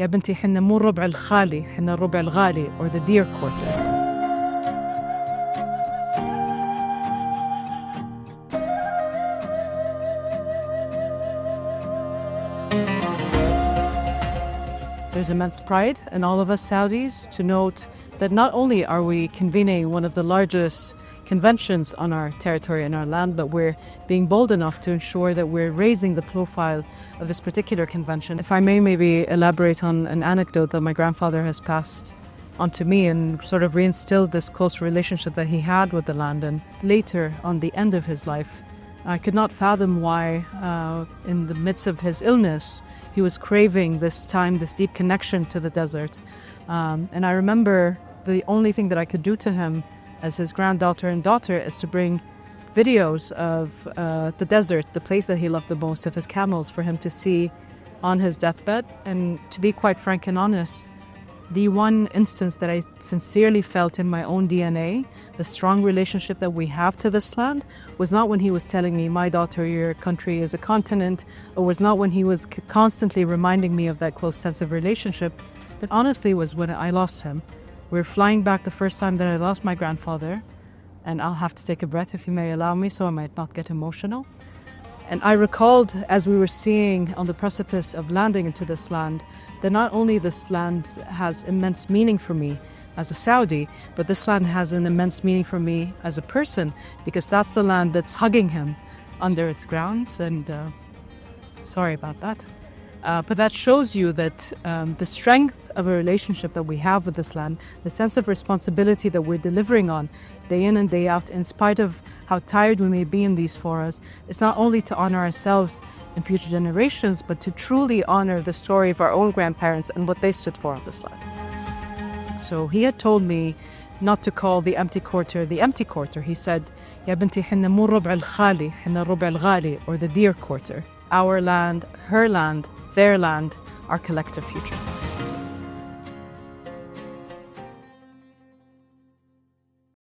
يا بنتي حنا مو الربع الخالي، حنا الربع الغالي, or the dear quarter. There's immense pride in all of us Saudis to note that not only are we convening one of the largest conventions on our territory and our land, but we're being bold enough to ensure that we're raising the profile of this particular convention. If I may maybe elaborate on an anecdote that my grandfather has passed on to me and sort of reinstilled this close relationship that he had with the land. And later, on the end of his life, I could not fathom why, in the midst of his illness, he was craving this time, this deep connection to the desert. And I remember the only thing that I could do to him as his granddaughter and daughter is to bring videos of the desert, the place that he loved the most, of his camels for him to see on his deathbed. And to be quite frank and honest, the one instance that I sincerely felt in my own DNA, the strong relationship that we have to this land, was not when he was telling me, my daughter, your country is a continent, or was not when he was constantly reminding me of that close sense of relationship, but honestly was when I lost him. We were flying back the first time that I lost my grandfather, and I'll have to take a breath if you may allow me, so I might not get emotional. And I recalled, as we were seeing on the precipice of landing into this land, that not only this land has immense meaning for me as a Saudi, but this land has an immense meaning for me as a person, because that's the land that's hugging him under its grounds. And sorry about that. But that shows you that the strength of a relationship that we have with this land, the sense of responsibility that we're delivering on day in and day out, in spite of how tired we may be in these forums, it's not only to honor ourselves in future generations, but to truly honor the story of our own grandparents and what they stood for on this land. So he had told me not to call the empty quarter the empty quarter. He said, يا بنتي حنا مو الربع الخالي، حنا الربع الغالي, or the dear quarter. Our land, her land, their land, our collective future.